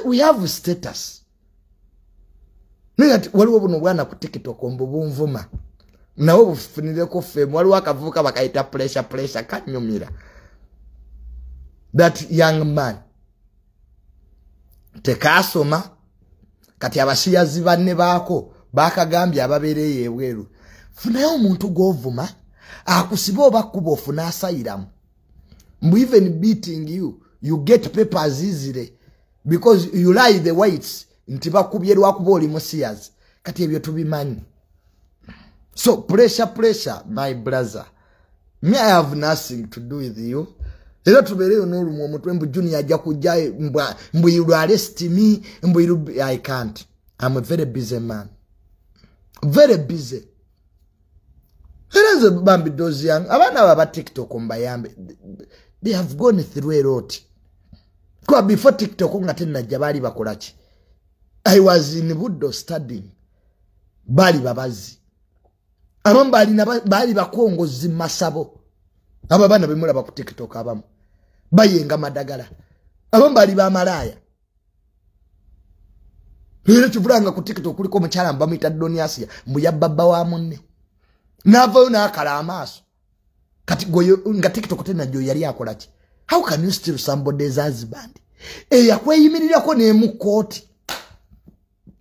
We have status. Ningati waliwo buno bwana ku TikTok ombo bunvuma. Nawo bufunire ko fame waliwo akavuka bakaita pressure kanyumira. That young man tekasoma kati abashiyazi banne bako bakagambya ababereye ebweru. Funayo omuntu govuma akusiba obakuba ofuna asylum. Mbu even beating you get papers easily because you lie the whites nti bakubye lwakuba oli musiyazi. Kati ebyo tubimanyi. So pressure my brother. Me I have nothing to do with you. Era tubereyo n'olumu omutwe mbu junior ajja kujja mbu you arrest me mbu I can't. I'm a very busy man. Very busy. Era bambi those young abana baba TikTok mbayambe. They have gone through a lot. Kwa before TikTok ngate najja bali bakolachi. I was in Budo studying. Bali babazi. Abamba bali bakongozi masabo. Aba bana bemula ba TikTok abamu. Bayenga madagala. Abamba bali ba malaya. Lero tuvulanga ku TikTok kuliko mukyala mbamita Doniasia mbuya baba wa munne. Nava una akala amaso. Kati goyo nga TikTok tena jo yali akolachi. How can you steal somebody's husband? Yakweyimirira ko ne mukoti.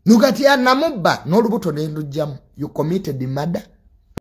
Nugati ya namubba n'olubuto n'endujamu. You committed murder.